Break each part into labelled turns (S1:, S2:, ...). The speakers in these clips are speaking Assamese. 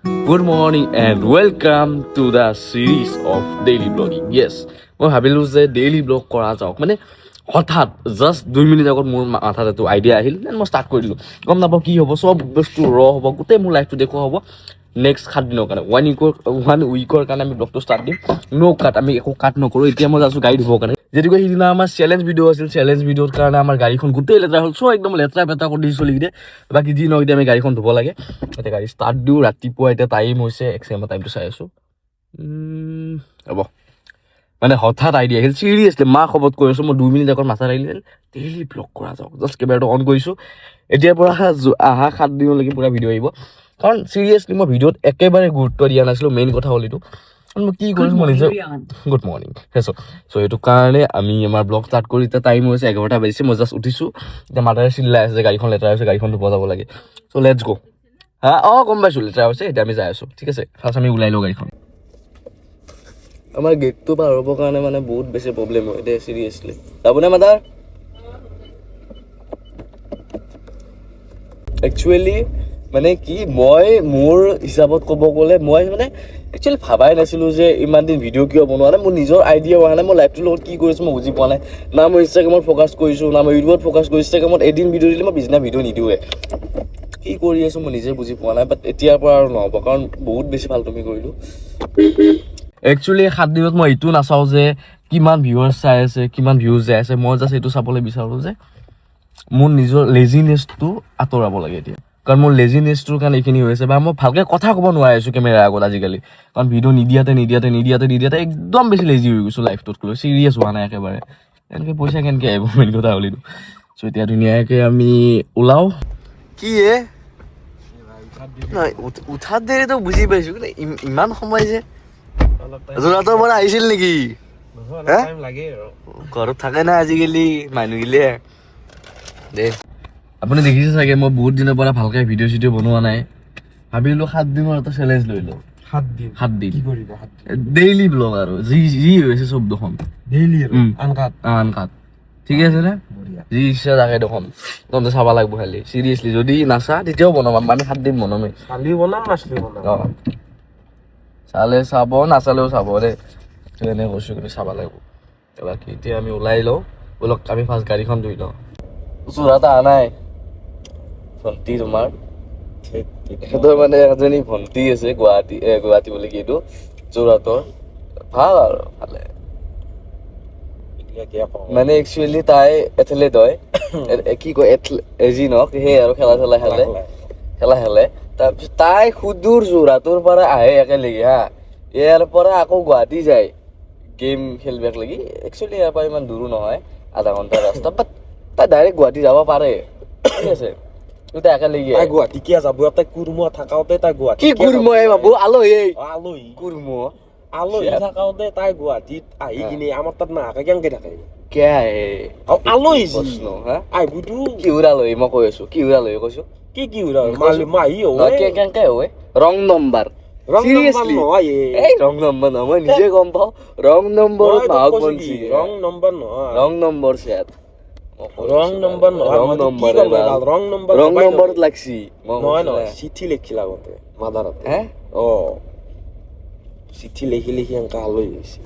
S1: Good morning and welcome to the series of daily blogging. Yes, মই ভাবিলোঁ যে ডেইলি ব্লগ কৰা যাওক মানে হঠাৎ জাষ্ট 2 মিনিট আগত মোৰ মাথাত এইটো আইডিয়া আহিল দেন মই ষ্টাৰ্ট কৰি দিলোঁ গম নাপাওঁ কি হ'ব চব বস্তু হ'ব গোটেই মোৰ লাইফটো দেখুওৱা হ'ব নেক্সট 7 দিনৰ কাৰণে 1 উইকৰ কাৰণে আমি ব্লগটো ষ্টাৰ্ট দিম নো কাট আমি একো কাট নকৰোঁ এতিয়া মই আছোঁ গাড়ী ধুবৰ কাৰণে যেনেকৈ সিদিনা আমাৰ চেলেঞ্জ ভিডিঅ' আছিল চেলেঞ্জ ভিডিঅ'ৰ কাৰণে আমাৰ গাড়ীখন গোটেই লেতেৰা হ'ল চ' একদম লেতেৰা পেতেৰা কৰি দিছোঁ চলিকেইটাই বাকী যি নহয় এতিয়া আমি গাড়ীখন ধুব লাগে এতিয়া গাড়ী ষ্টাৰ্ট দিওঁ ৰাতিপুৱা এতিয়া টাইম হৈছে এক্সেমৰ টাইমটো চাই আছোঁ হ'ব মানে হঠাৎ আইডিয়া আহিল চিৰিয়াছলি মাক খবত কৈ আছোঁ মই 2 মিনিট আগত মাথাত আহিল ডেইলি ব্লগ কৰা যাওক জাষ্ট কেমেৰাটো অন কৰিছোঁ এতিয়াৰ পৰা অহা 7 দিনলৈকে পূৰা ভিডিঅ' আহিব কাৰণ চিৰিয়াছলি মই ভিডিঅ'ত একেবাৰে গুৰুত্ব দিয়া নাছিলোঁ মেইন কথা হ'ল এইটো মই কি কৰিছোঁ মই নিজে গুড মৰ্ণিং চ' এইটো কাৰণে আমি আমাৰ ব্লগ ষ্টাৰ্ট কৰি এতিয়া টাইম হৈছে 11টা বাজিছে মই জাষ্ট উঠিছোঁ এতিয়া মাতাৰে চিল্লাই আছে যে গাড়ীখন লেতেৰা হৈছে গাড়ীখন ধুব যাব লাগে চ' লেটছ গ' গম পাইছোঁ লেতেৰা হৈছে এতিয়া আমি যাই আছোঁ ঠিক আছে ফাৰ্ষ্ট আমি ওলাই লওঁ গাড়ীখন আমাৰ গেটটো পাৰ হ'বৰ কাৰণে মানে বহুত বেছি প্ৰব্লেম হয় দেই চিৰিয়াছলি যাবনে মাদাৰ একচুৱেলি মানে কি মই মোৰ হিচাপত ক'ব গ'লে মই মানে একচুৱেলি ভাবাই নাছিলোঁ যে ইমান দিন ভিডিঅ' কিয় বনোৱা নাই মোৰ নিজৰ আইডিয়া হোৱা নাই মই লাইফটোৰ লগত কি কৰিছোঁ মই বুজি পোৱা নাই না মই ইনষ্টাগ্ৰামত ফ'কাছ কৰিছোঁ না মই ইউটিউবত ফ'কাছ কৰিছোঁ ইনষ্টাগ্ৰামত এদিন ভিডিঅ' দিলে মই পিছদিনা ভিডিঅ' নিদিওঁৱে কি কৰি আছোঁ মই নিজে বুজি পোৱা নাই বাট এতিয়াৰ পৰা আৰু নহ'ব কাৰণ বহুত বেছি ভাল তুমি কৰিলোঁ একচুৱেলি 7 দিনত মই এইটো নাচাওঁ যে কিমান ভিউৱাৰ্ছ চাই আছে কিমান ভিউজ যাই আছে মই জাষ্ট এইটো চাবলৈ বিচাৰোঁ যে মোৰ নিজৰ লেজিনেছটো আঁতৰাব লাগে এতিয়া কাৰণ মোৰ লেজিনেছটোৰ কাৰণে এইখিনি হৈ আছে বা মই ভালকৈ কথা ক'ব নোৱাৰি আছোঁ কেমেৰাৰ আগত আজিকালি কাৰণ ভিডিঅ' নিদিয়াতে একদম বেছি লেজি হৈ গৈছোঁ লাইফটোত লৈ চিৰিয়াছ হোৱা নাই একেবাৰে এনেকৈ পইচা কেনেকৈ আহিব মেইন কথা হ'ল এইটো চ' এতিয়া ধুনীয়াকৈ আমি ওলাওঁ কি নাই উঠাত দেৰিতো বুজি পাইছোঁ কিন্তু ইমান সময় যে যোৰহাটৰ পৰা আহিছিল নেকি ঘৰত থাকে না আজিকালি মানুহগিলে দেই আপুনি দেখিছে চাগে মই বহুত দিনৰ পৰা ভালকৈ ভিডিঅ' চিডিঅ' বনোৱা নাই ভাবিলোঁ 7 দিনৰ এটা চেলেঞ্জ লৈ লওঁ 7 দিন ডেইলি ব্লগ আৰু যি হৈছে চব দেখোন ডেইলি আনকাট ঠিক আছে নে যি ইচ্ছা থাকে দেখোন তহঁতে চাব লাগিব খালি চিৰিয়াছলি যদি নাচা তেতিয়াও বনাম আমি 7 দিন বনামেই চালে চাব নাচালেও চাব দেই এনে কৈছোঁ কিন্তু চাব লাগিব বাকী এতিয়া আমি ওলাই লওঁ ব'লক আমি ফাৰ্ষ্ট গাড়ীখন ধুই লওঁ যোৰহাট অহা নাই ভণ্টি তোমাৰ সিহঁতৰ মানে এজনী ভণ্টি আছে গুৱাহাটী বুলি কি এইটো যোৰহাটৰ ভাল আৰু ভালে মানে একচুৱেলি তাই এথলেট হয় কি কয় যি নহওক সেই আৰু খেলা খেলে তাৰপিছত তাই সুদূৰ যোৰহাটৰ পৰা আহে একেলগে ইয়াৰ পৰা আকৌ গুৱাহাটী যায় গেম খেলিবাক লাগি একচুৱেলি ইয়াৰ পৰা ইমান দূৰো নহয় আধা ঘণ্টাৰ ৰাস্তা বাট তাই ডাইৰেক্ট গুৱাহাটী যাব পাৰে ঠিক আছে তাই একেলগে
S2: গুৱাহাটী কিয় যাব তাই কুৰ্ম থাকাওতে তাই গুৱাহাটী
S1: কি কুৰ্ম বাবু আলহী কুৰ্ম
S2: আলহী থাকাওতে তাই গুৱাহাটীত আহি কিনে আমাৰ তাত নাহাকে কেনেকে থাকে
S1: কিয় আহে
S2: আলহী
S1: প্ৰশ্ন
S2: আহিবতো
S1: কিহৰ আলহী মই কৈ আছো কিহৰ আলহী কৈছো
S2: কি মাহী
S1: কেনেকে হয় ৰং নম্বৰ
S2: ৰং
S1: নম্বৰ নহয় মই নিজে গম পাওঁ ৰং নম্বৰ
S2: ৰং নম্বৰ নহয়
S1: ৰং নম্বৰ চেট
S2: ৰং নম্বৰ
S1: ৰং নম্বৰত লাগছি
S2: নহয় চিঠি লিখিল আগতে মাদাৰতে চিঠি লিখি এনেকা আলহী হৈছে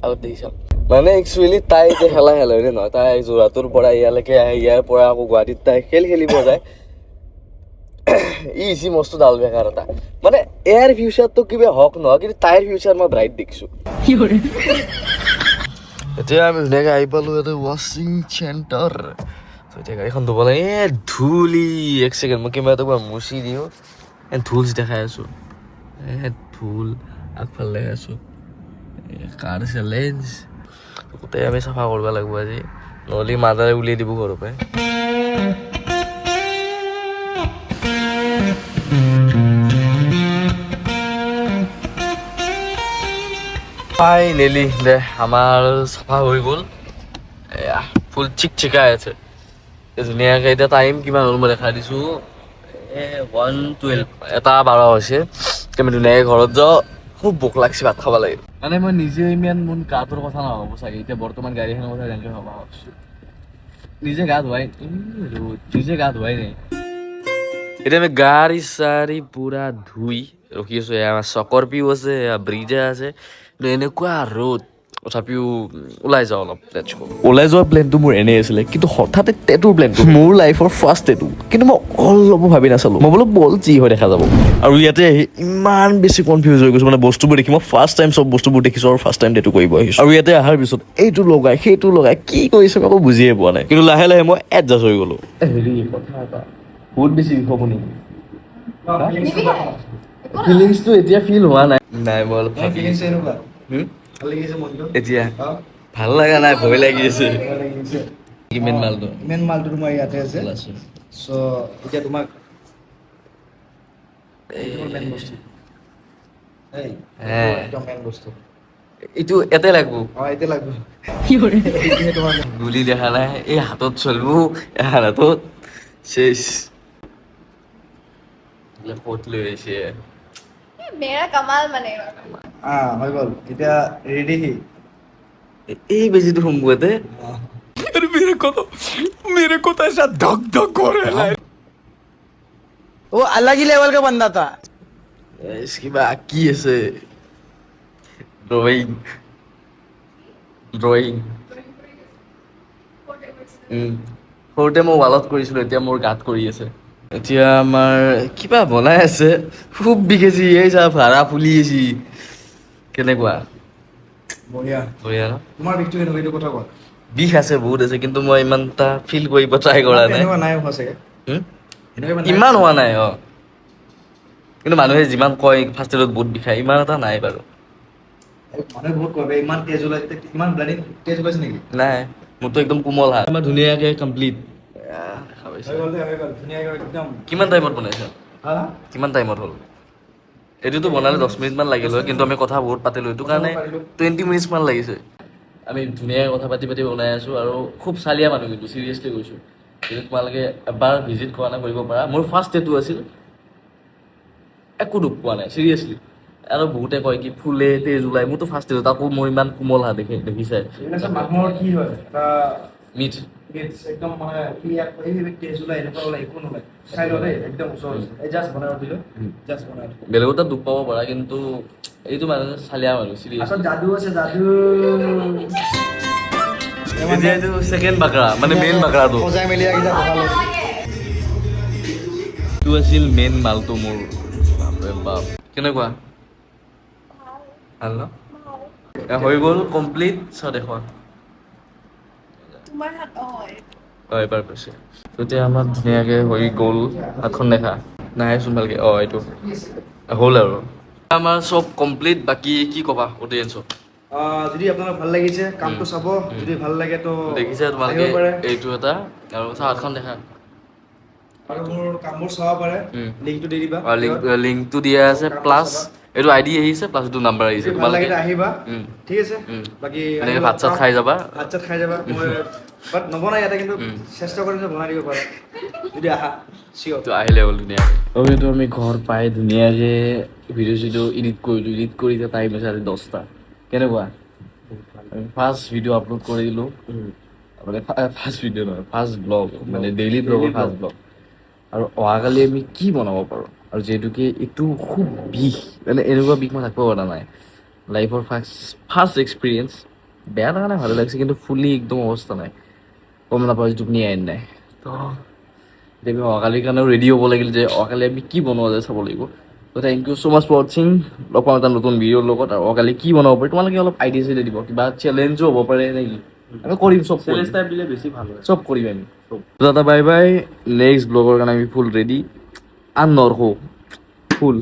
S1: আগত দেখিছ মানে একচুৱেলি তাই এতিয়া খেলা খেলে নহয় তাই যোৰহাটৰ পৰা ইয়ালৈকে আহে ইয়াৰ পৰা আকৌ গুৱাহাটীত তাই খেলিব যায় ইজি মস্ত ডাল বেকাৰ এটা মানে ইয়াৰ ফিউচাৰটো কিবা হওক নহয় কিন্তু তাইৰ ফিউচাৰ মই ব্ৰাইট দেখিছোঁ এতিয়া আমি ধুনীয়াকৈ আহি পালোঁ ইয়াতে ৱাশ্বিং চেণ্টাৰ এতিয়া গাড়ীখন ধুব লাগে ধূলি এক ছেকেণ্ড মই কেমেৰাটো পৰা মুচি দিওঁ ধূল দেখাই আছোঁ ধূল আগফালে দেখাই আছোঁ কাৰ চেলেঞ্জ গোটেই আমি চাফা কৰিব লাগিব আজি নহ'লে মাদাৰে উলিয়াই দিব ঘৰৰ পৰাই ফাইনেলি দে আমাৰ চাফা হৈ গ'ল এয়া ফুল চিকচিকাই আছে ধুনীয়াকৈ এতিয়া টাইম কিমান হ'ল মই দেখাই দিছোঁ 1:12 1:12 হৈছে আমি ধুনীয়াকৈ ঘৰত যাওঁ খুব ভোক লাগছে ভাত খাব লাগে মানে মই নিজে ইমান মোৰ গাটোৰ কথা নহ'ব চাগে এতিয়া বৰ্তমান গাড়ীখনৰ কথা যেনেকৈ ভবা ভাবিছোঁ নিজে গা ধুৱাই নাই এতিয়া আমি গাড়ী চাড়ী পুৰা ধুই ৰখি আছো আমাৰ স্কৰপিঅ আছে ব্ৰিজা আছে কিন্তু এনেকুৱা ৰ'দ তথাপিও ওলাই যাওঁ অলপ ওলাই যোৱা প্লেনটো মোৰ এনেই আছিলে কিন্তু হঠাতে টেটুৰ প্লেনটো মোৰ লাইফৰ ফাৰ্ষ্ট টেটু কিন্তু মই অলপো ভাবি নাচালো মই বোলো বল যি হয় দেখা যাব আৰু ইয়াতে আহি ইমান বেছি কনফিউজ হৈ গৈছো মানে বস্তুবোৰ দেখি মই ফাৰ্ষ্ট টাইম চব বস্তুবোৰ দেখিছো আৰু ফাৰ্ষ্ট টাইম টেটু কৰিব আহিছো আৰু ইয়াতে অহাৰ পিছত এইটো লগাই সেইটো লগাই কি কৰিছে মই একো বুজিয়ে পোৱা নাই কিন্তু লাহে লাহে মই এডজাষ্ট হৈ গলো হেৰি কথা এটা বহুত বেছি বিষয় নেকি ফিলিংছটো এতিয়া ফিল হোৱা নাই নাই মই অলপ ভাবি এতিয়া ভাল লগা নাই ভয় লাগি আছে কিমান মালটো
S3: মেইন মালটো তোমাৰ ইয়াতে আছে চ' এতিয়া তোমাক মেইন বস্তু একদম মেইন বস্তু
S1: এইটো এতে লাগবো
S3: এতিয়া লাগবে
S1: গুলি দেখা নাই এই হাতত চলবো হাতত শেষ ক'ত লৈ আহিছে
S4: मेरा कमाल बनेगा
S3: হৈ গ'ল এতিয়া ৰেডি
S1: এই বেজিটো সোমবোৱাতে
S3: वो अलग ही लेवल का बंदा था
S1: কিবা কি আছে ড্ৰয়িং সৰুতে মই ৱালত কৰিছিলো এতিয়া মোৰ গাত কৰি আছে এতিয়া আমাৰ কিবা বনাই আছে খুব বিকেছি এই চা ভাড়া ফুলি আছি কেনেকুৱা
S3: বঢ়িয়া
S1: বঢ়িয়া ন
S3: তোমাৰ বিষটো কেনেকুৱা এইটো কথা কোৱা
S1: বিষ আছে বহুত আছে কিন্তু মই ইমান এটা ফিল কৰিব ট্ৰাই কৰা নাই
S3: এনেকুৱা নাই হোৱা চাগে
S1: ইমান হোৱা নাই কিন্তু মানুহে যিমান কয় ফাৰ্ষ্ট এডত বহুত বিষায় ইমান এটা নাই বাৰু
S3: মানুহে বহুত কয় ইমান তেজ ওলাইছে ইমান ব্লাডিং তেজ ওলাইছে নেকি
S1: নাই মোৰতো একদম কোমল হাত আমাৰ ধুনীয়াকৈ কমপ্লিট
S3: হৈ গ'ল ধুনীয়াকৈ একদম
S1: কিমান টাইমত বনাইছা
S3: হা
S1: কিমান টাইমত হ'ল এইটোতো বনালে 10 মিনিটমান লাগিল হয় কিন্তু আমি কথা বহুত পাতিলোঁ এইটো কাৰণে 20 মিনিটছমান লাগিছে আমি ধুনীয়াকৈ কথা পাতি পাতি বনাই আছোঁ আৰু খুব চালিয়া মানুহ কিন্তু চিৰিয়াছলি কৈছোঁ কিন্তু তোমালোকে এবাৰ ভিজিট কৰা নাই কৰিব পাৰা মোৰ ফাৰ্ষ্ট টেটু আছিল একো দুখ পোৱা নাই চিৰিয়াছলি আৰু বহুতে কয় কি ফুলে তেজ ওলাই মোৰতো ফাৰ্ষ্ট টেটু তাকো মোৰ ইমান কোমল হাত দেখিছে
S3: মানুহৰ কি হয় এটা
S1: মিঠ
S3: একদম মানে কি এই তেজ ওলাই এনেকুৱা ওলাই একো নোলায় চাই লওঁ দেই একদম ওচৰত এই জাষ্ট বনাই দিলোঁ জাষ্ট বনাই দিলোঁ
S1: বেলেগৰ তাত দুখ পাব পাৰা কিন্তু এইটো মানুহ চালিয়া মানুহ চিৰিয়াছ
S3: আচল যাদু আছে যাদু
S1: এতিয়া এইটো ছেকেণ্ড বাকৰা মানে মেইন বাকৰাটো
S3: সজাই মেলি আহিছে
S1: এইটো আছিল মেইন মালটো মোৰ বাপৰে বাপ কেনেকুৱা ভাল ন হৈ গ'ল কমপ্লিট চ দেখুৱা
S4: तुम्हारे हाथ
S1: এবাৰ কৈছে তেতিয়া আমাৰ ধুনীয়াকৈ হৈ গ'ল হাতখন দেখা নাহেচোন ভালকৈ এইটো হ'ল আৰু আমাৰ চব কমপ্লিট বাকী কি ক'বা অডিয়েঞ্চক
S3: যদি আপোনালোক ভাল লাগিছে কামটো চাব যদি ভাল লাগে তো
S1: দেখিছে তোমালোকে এইটো এটা আৰু হাতখন দেখা
S3: আৰু মোৰ কামবোৰ চাব পাৰে লিংকটো দি দিবা
S1: লিংকটো দিয়া আছে প্লাছ এইটো আইডি আহিছে প্লাছ এইটো নাম্বাৰ আহিছে
S3: ভাল লাগে আহিবা ঠিক আছে বাকী
S1: ভাত চাত খাই যাবা
S3: মই বাট নবনাই ইয়াতে কিন্তু চেষ্টা কৰিম যে বনাই দিব পাৰে যদি আহা চিঅ'ৰ
S1: আহিলে হ'ল ধুনীয়াকৈ অভিটো আমি ঘৰ পাই ধুনীয়াকৈ ভিডিঅ' চিডিঅ' এডিট কৰিলোঁ এডিট কৰি এতিয়া টাইম আছে আজি 10টা কেনেকুৱা আমি ফাৰ্ষ্ট ভিডিঅ' আপলোড কৰি দিলোঁ মানে ফাৰ্ষ্ট ভিডিঅ' নহয় ফাৰ্ষ্ট ব্লগ মানে ডেইলি ব্লগৰ ফাৰ্ষ্ট ব্লগ আৰু অহাকালি আমি কি বনাব পাৰোঁ আৰু যিহেতুকে এইটো খুব বিষ মানে এনেকুৱা বিষ মই থাকিব পৰা নাই লাইফৰ ফাৰ্ষ্ট এক্সপিৰিয়েঞ্চ বেয়া লগা নাই ভালে লাগিছে কিন্তু ফুলি একদম অৱস্থা নাই গম নাপাওঁ যে টোপনি আইন নাই তো এতিয়া আমি অহাকালিৰ কাৰণেও ৰেডি হ'ব লাগিল যে অহাকালি আমি কি বনোৱা যায় চাব লাগিব তো thank you so' much for ৱাচিং লগ পাম এটা নতুন ভিডিঅ'ৰ লগত আৰু অহাকালি কি বনাব পাৰি তোমালোকে অলপ আইডিয়া চাইডিয়া দিব কিবা চেলেঞ্জো হ'ব পাৰে নেকি আমি কৰিম চব চেলেঞ্জ টাইপ দিলে বেছি ভাল হয় চব কৰিম আমি দাদা বাই বাই নেক্সট ব্লগৰ কাৰণে আমি ফুল ৰেডি আন নৰখো ফুল